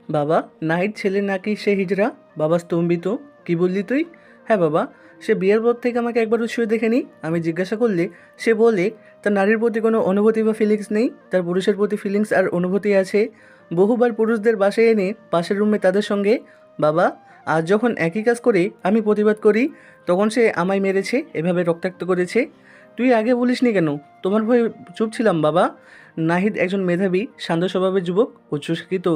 বাবা, নাহিদ ছেলে নাকি সে হিজড়া? বাবা স্তম্ভিত। কি বললি তুই? হ্যাঁ বাবা, সে বিয়ের পর থেকে আমাকে একবারও ছুঁয়ে দেখেনি। আমি জিজ্ঞাসা করলে সে বলে তার নারীর প্রতি কোনো অনুভূতি বা ফিলিংস নেই, তার পুরুষের প্রতি ফিলিংস আর অনুভূতি আছে। বহুবার পুরুষদের বাসায় এনে পাশের রুমে তাদের সঙ্গে। বাবা, আজ যখন একই কাজ করে আমি প্রতিবাদ করি, তখন সে আমায় মেরেছে, এভাবে রক্তাক্ত করেছে। তুই আগে বলিসনি কেন? তোমার ভয়ে চুপ ছিলাম বাবা। নাহিদ একজন মেধাবী শান্ত স্বভাবের যুবক, উচ্চশিক্ষিত।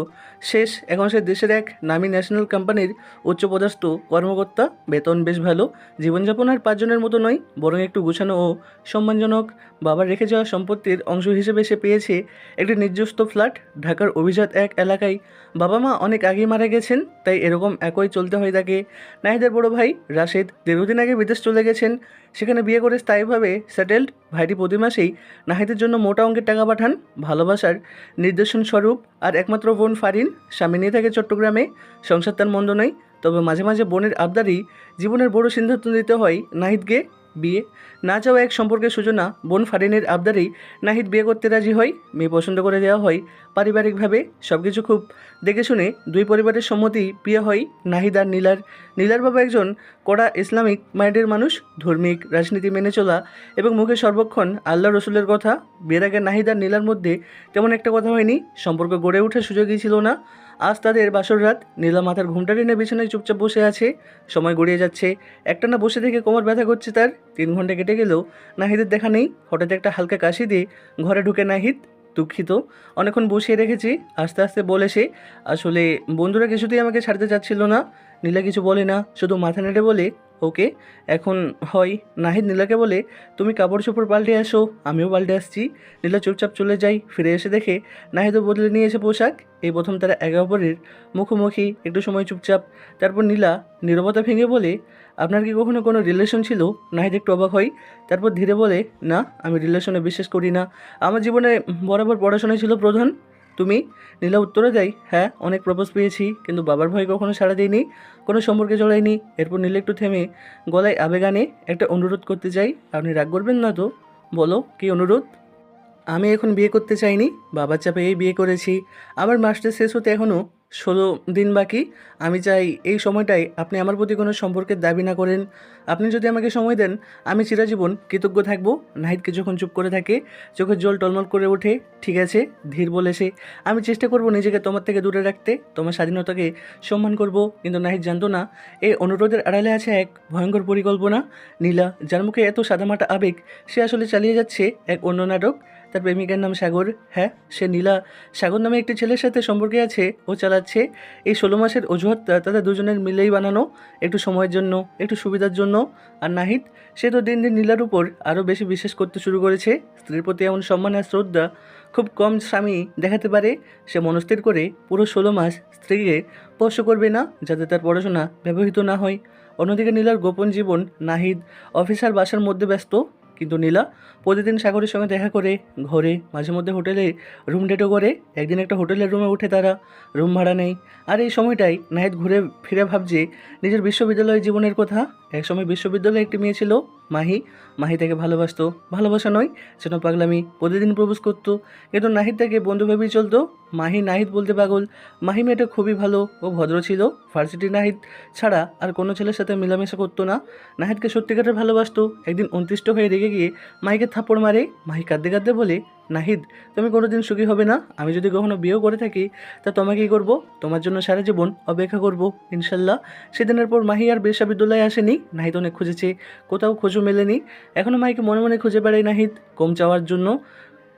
এখন সে দেশের এক নামী ন্যাশনাল কোম্পানির উচ্চপদস্থ কর্মকর্তা। বেতন বেশ ভালো। জীবনযাপন আর পাঁচজনের মতো নয়, বরং একটু গোছানো ও সম্মানজনক। বাবার রেখে যাওয়া সম্পত্তির অংশ হিসেবে সে পেয়েছে একটি নিজস্ব ফ্ল্যাট ঢাকার অভিজাত এক এলাকায়। বাবা মা অনেক আগেই মারা গেছেন, তাই এরকম একই চলতে হয় তাকে। নাহিদের বড় ভাই রাশেদ দীর্ঘদিন আগে বিদেশ চলে গেছেন, সেখানে বিয়ে করে স্থায়ীভাবে সেটেলড। ভাইটি প্রতি মাসেই নাহিদের জন্য মোটা অঙ্কের টাকা পাঠান ভালোবাসার নির্দেশন স্বরূপ। আর একমাত্র বোন ফারিন স্বামী নিয়ে থাকে চট্টগ্রামে। সংসার তার মন্দ নয়, তবে মাঝে মাঝে বোনের আবদারই জীবনের বড় সিদ্ধান্ত নিতে হয় নাহিদকে। বিয়ে না চাওয়া এক সম্পর্কের সূচনা। বোন ফারিনের আবদারেই নাহিদ বিয়ে করতে রাজি হয়। মেয়ে পছন্দ করে দেওয়া হয় পারিবারিকভাবে। সব কিছু খুব দেখে শুনে দুই পরিবারের সম্মতি বিয়ে হয় নাহিদ আর নীলার। নীলার বাবা একজন কড়া ইসলামিক মাইন্ডের মানুষ, ধার্মিক, রাজনীতি মেনে চলা এবং মুখে সর্বক্ষণ আল্লাহ রসুলের কথা। বিয়ের আগে নাহিদ আর নীলার মধ্যে তেমন একটা কথা হয়নি, সম্পর্ক গড়ে ওঠার সুযোগই ছিল না। আজ তাদের বাসর রাত। নীলা মাথার ঘুমটা টেনে বিছানায় চুপচাপ বসে আছে। সময় গড়িয়ে যাচ্ছে। একটানা বসে থেকে কোমর ব্যথা করছে তার। 3 ঘন্টা কেটে গেলেও নাহিদের দেখা নেই। হঠাৎ একটা হালকা কাশি দিয়ে ঘরে ঢুকে নাহিদ। দুঃখিত, অনেকক্ষণ বসিয়ে রেখেছি। আস্তে আস্তে বলে সে, আসলে বন্ধুরা কিছুতেই আমাকে ছাড়তে চাচ্ছিল না। নীলা কিছু বলে না, শুধু মাথা নেড়ে বলে ওকে। এখন হয়। নাহিদ নীলাকে বলে, তুমি কাপড় চোপড় পাল্টে আসো, আমিও পাল্টে আসছি। নীলা চুপচাপ চলে যায়। ফিরে এসে দেখে নাহিদও বদলে নিয়েছে পোশাক। এই প্রথম তারা একে অপরের মুখোমুখি। একটু সময় চুপচাপ, তারপর নীলা নীরবতা ভেঙে বলে, আপনার কি কখনো কোনো রিলেশন ছিল? নাহিদ একটু অবাক হয়, তারপর ধীরে বলে, না, আমি রিলেশনে বিশ্বাস করি না। আমার জীবনে বরাবর পড়াশোনাই ছিল প্রধান। তুমি? নীলা উত্তরে দেয়, হ্যাঁ, অনেক প্রপোজ পেয়েছি, কিন্তু বাবার ভয় কখনো সাড়া দেয়নি, কোনো সম্পর্কে জড়ায়নি। এরপর নীলা একটু থেমে গলায় আবেগ আনে, একটা অনুরোধ করতে চাই, আপনি রাগ করবেন না তো? বলো, কী অনুরোধ? আমি এখন বিয়ে করতে চাইনি, বাবার চাপে এই বিয়ে করেছি। আমার মাস্টার শেষ হতে এখনও 16 দিন বাকি। আমি চাই এই সময়টায় আপনি আমার প্রতি কোনো সম্পর্কের দাবি না করেন। আপনি যদি আমাকে সময় দেন, আমি চিরজীবন কৃতজ্ঞ থাকব। নাহিদ কিছুক্ষণ চুপ করে থাকে, চোখের জল টলমল করে ওঠে। ঠিক আছে, ধীর বলে সে, আমি চেষ্টা করব নিজেকে তোমার থেকে দূরে রাখতে, তোমার স্বাধীনতাকে সম্মান করব। কিন্তু নাহিদ জানতো না, এই অনুরোধের আড়ালে আছে এক ভয়ঙ্কর পরিকল্পনা। নীলা, যার মুখে এত সাদামাটা আবেগ, সে আসলে চালিয়ে যাচ্ছে এক অন্য নাটক। তার প্রেমিকার নাম সাগর। হ্যাঁ, সে নীলা সাগর নামে একটি ছেলের সাথে সম্পর্কে আছে, ও চালাচ্ছে। এই 16 মাসের অজুহাত তাদের দুজনের মিলেই বানানো, একটু সময়ের জন্য, একটু সুবিধার জন্য। আর নাহিদ, সে তো দিন দিন নীলার উপর আরও বেশি বিশ্বাস করতে শুরু করেছে। স্ত্রীর প্রতি এমন সম্মান আর শ্রদ্ধা খুব কম স্বামী দেখাতে পারে। সে মনস্থির করে পুরো 16 মাস স্ত্রীকে স্পর্শ করবে না, যাতে তার পড়াশোনা ব্যবহৃত না হয়। অন্যদিকে নীলার গোপন জীবন। নাহিদ অফিসার বাসার মধ্যে ব্যস্ত, কিন্তু নীলা প্রতিদিন সাগরের সঙ্গে দেখা করে, ঘরে, মাঝে মধ্যে হোটেলে রুম ডেটও করে। একদিন একটা হোটেলের রুমে উঠে তারা, রুম ভাড়া নেই। আর এই সময়টাই নাহিদ ঘুরে ফিরে ভাবছে নিজের বিশ্ববিদ্যালয় জীবনের কথা। একসময় বিশ্ববিদ্যালয়ে একটি মেয়ে ছিল, মাহি। মাহি তাকে ভালোবাসতো, ভালোবাসা নয়, যেন পাগলামি। প্রতিদিন প্রপোজ করতো, কিন্তু নাহিদ তাকে বন্ধু ভেবেই চলতো। মাহি নাহিদ বলতে পাগল। মাহি মেয়েটা খুবই ভালো ও ভদ্র ছিল। ভার্সিটি নাহিদ ছাড়া আর কোনো ছেলের সাথে মেলামেশা করতো না। নাহিদকে সত্যিকারের ভালোবাসতো। একদিন অন্তুষ্ট হয়ে রেগে গিয়ে মাহিকে থাপ্পড় মারে। মাহি কাঁদতে কাঁদতে বলে, নাহিদ, তুমি কোনোদিন সুখী হবে না। আমি যদি কখনো বিয়েও করে থাকি, তা তোমাকেই করব। তোমার জন্য সারা জীবন অপেক্ষা করব, ইনশাল্লাহ। সেদিনের পর মাহি আর বিশ্ববিদ্যালয়ে আসেনি। নাহিদ অনেক খুঁজেছে, কোথাও খোঁজও মেলেনি। এখনও মাহিকে মনে মনে খুঁজে বেড়ায় নাহিদ, কম চাওয়ার জন্য।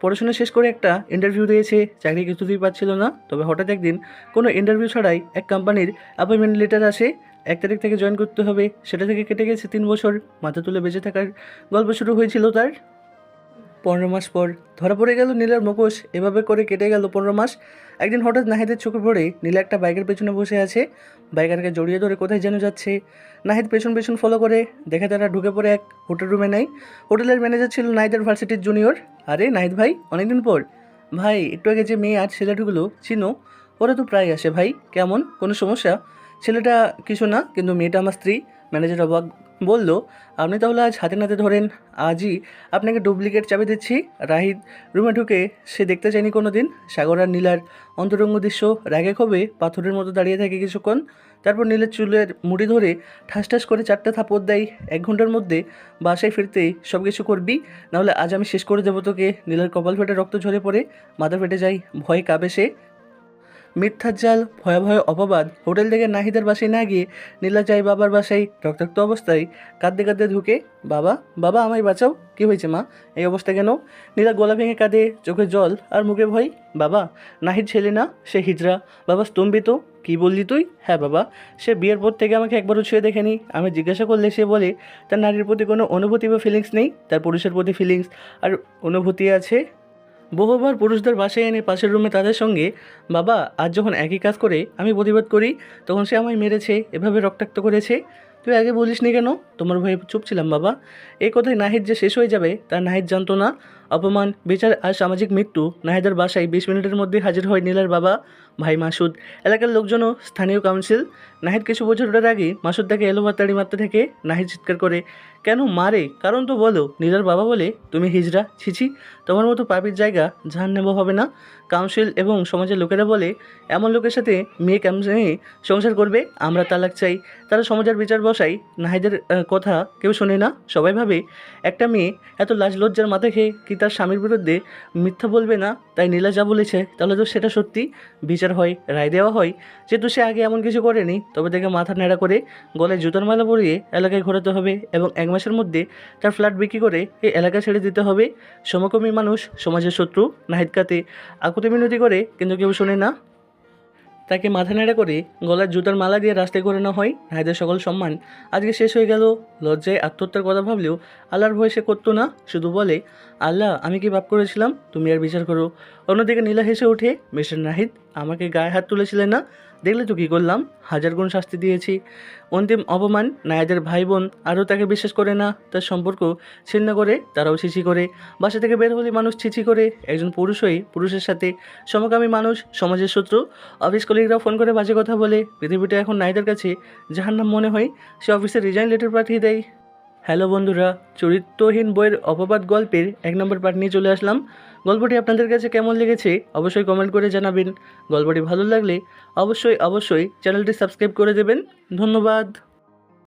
পড়াশোনা শেষ করে একটা ইন্টারভিউ দিয়েছে, চাকরি কিছুতেই পাচ্ছিল না। তবে হঠাৎ একদিন কোনো ইন্টারভিউ ছাড়াই এক কোম্পানির অ্যাপয়েন্টমেন্ট লেটার আসে। 1 তারিখ থেকে জয়েন করতে হবে। সেটা থেকে কেটে গেছে 3 বছর। মাথা তুলে বেঁচে থাকার গল্প শুরু হয়েছিল তার। 15 মাস পর ধরা পড়ে গেল নীলার মুখোশ। এভাবে করে কেটে গেল 15 মাস। একদিন হঠাৎ নাহিদের চোখে পড়ে নীলা একটা বাইকের পেছনে বসে আছে। বাইকারকে জড়িয়ে ধরে কোথায় যেন যাচ্ছে। নাহিদ পেছন পেছন ফলো করে, দেখে তারা ঢুকে পড়ে এক হোটেল রুমে। নেই, হোটেলের ম্যানেজার ছিল নাহিদের ভার্সিটির জুনিয়র। আরে নাহিদ ভাই, অনেকদিন পর। ভাই, একটু আগে যে মেয়ে আর ছেলে ঢুকলো, চিনো? ওরা তো প্রায় আসে ভাই। কেমন, কোনো সমস্যা? ছেলেটা কিছু না, কিন্তু মেয়েটা আমার স্ত্রী। ম্যানেজার অবাক বলল, আপনি তাহলে আজ হাতে নাতে ধরেন, আজই আপনাকে ডুপ্লিকেট চাবি দিচ্ছি। রাহিদ রুমে ঢুকে সে দেখতে চায়নি কোনো দিন সাগর আর নীলার অন্তরঙ্গ দৃশ্য। রাগে ক্ষোভে পাথরের মতো দাঁড়িয়ে থাকে কিছুক্ষণ, তারপর নীলের চুলের মুঠি ধরে ঠাস ঠাস করে 4টা থাপড় দেয়। 1 ঘন্টার মধ্যে বাসায় ফিরতেই সব কিছু করবি, নাহলে আজ আমি শেষ করে দেবো তোকে। নীলের কপাল ফেটে রক্ত ঝরে পড়ে, মাথা ফেটে যায়, ভয়ে কাঁপে সে। মিথ্যার জাল, ভয়াবহ অপবাদ। হোটেল থেকে নাহিদের বাসায় না গিয়ে নীলা যায় বাবার বাসায়। রক্তাক্ত অবস্থায় কাঁদতে কাঁদতে ঢুকে। বাবা, বাবা আমায় বাঁচাও। কী হয়েছে মা, এই অবস্থা কেন? নীলা গলা ভেঙে কাঁদে, চোখে জল আর মুখে ভয়। বাবা, নাহিদ ছেলে না, সে হিজড়া। বাবা স্তম্ভিত। কী বললি তুই? হ্যাঁ বাবা, সে বিয়ের পর থেকে আমাকে একবারও ছুঁয়ে দেখেনি। আমি জিজ্ঞাসা করলে সে বলে তার নারীর প্রতি কোনো অনুভূতি বা ফিলিংস নেই, তার পুরুষের প্রতি ফিলিংস আর অনুভূতি আছে। বহুবার পুরুষদের বাসায় এনে পাশের রুমে তাদের সঙ্গে। বাবা, আজ যখন একই কাজ করে আমি প্রতিবাদ করি, তখন সে আমায় মেরেছে, এভাবে রক্তাক্ত করেছে। তুই আগে বলিসনি কেন? তোমার ভয়ে চুপ ছিলাম বাবা। এই কথায় নাহিদ যে শেষ হয়ে যাবে তা নাহিদ জানতো না। অপমান, বিচার আর সামাজিক মৃত্যু। নাহিদের বাসায় 20 মিনিটের মধ্যে হাজির হয় নীলার বাবা, ভাই মাসুদ, এলাকার লোকজনও, স্থানীয় কাউন্সিল। নাহিদ কিছু বছরের আগে মাসুদ তাকে এলোপাতাড়ি মারতে থাকে। নাহিদ চিৎকার করে, কেন মারে? কারণ তো বলো। নীলার বাবা বলে, তুমি হিজড়া, ছিছি, তোমার মতো পাপির জায়গা জাহান্নামে হবে না। কাউন্সিল এবং সমাজের লোকেরা বলে, এমন লোকের সাথে মেয়ে কেমনে সংসার করবে, আমরা তালাক চাই। তারা সমাজের বিচার বসায়। নাহিদের কথা কেউ শোনে না। সবাই ভাবে একটা মেয়ে এত লাজ লজ্জার মাথা খেয়ে কি তার স্বামীর বিরুদ্ধে মিথ্যা বলবে না? তাই নীলা যা বলেছে তাহলে তো সেটা সত্যি। বিচার হয়, রায় দেওয়া হয়। যেহেতু সে আগে এমন কিছু করেনি, তবে তাকে মাথা ন্যাড়া করে গলায় জুতোর মালা পরিয়ে এলাকায় ঘোরাতে হবে এবং 1 মাসের মধ্যে তার ফ্ল্যাট বিক্রি করে এই এলাকা ছেড়ে দিতে হবে। সমকামী মানুষ সমাজের শত্রু। নাহিদ কাতে আকুতি মিনতি করে, কিন্তু কেউ শোনে না। তাকে মাথা নেড়ে করে গলার জুতার মালা দিয়ে রাস্তায় করে না হয়। নাহিদের সকল সম্মান আজকে শেষ হয়ে গেল। লজ্জায় আত্মহত্যার কথা ভাবলেও আল্লাহর ভয় সে করতো না, শুধু বলে, আল্লাহ আমি কি পাপ করেছিলাম, তুমি আর বিচার করো। অন্যদিকে নীলা হেসে ওঠে, মিস্টার নাহিদ আমাকে গায়ে হাত তুলেছিলেন না, দেখলে তো কী করলাম, 1000 গুণ শাস্তি দিয়েছি। অন্তিম অপমান। নাহিদের ভাই বোন আরও তাকে বিশ্বাস করে না, তার সম্পর্ক ছিন্ন করে, তারাও ছিছি করে। বাসা থেকে বের হলে মানুষ ছিছি করে। একজন পুরুষ হয়ে পুরুষের সাথে সমকামী মানুষ সমাজের শত্রু। অফিস কলিগরাও ফোন করে বাজে কথা বলে। পৃথিবীটা এখন নাহিদের কাছে জাহান্নাম মনে হয়। সে অফিসে রিজাইন লেটার পাঠিয়ে দেয়। হ্যালো বন্ধুরা, চরিত্রহীন বইয়ের অপবাদ গল্পের 1 নম্বর পার্ট নিয়ে চলে আসলাম। গল্পটি আপনাদের কাছে কেমন লেগেছে অবশ্যই কমেন্ট করে জানাবেন। গল্পটি ভালো লাগলে অবশ্যই চ্যানেলটি সাবস্ক্রাইব করে দেবেন। ধন্যবাদ।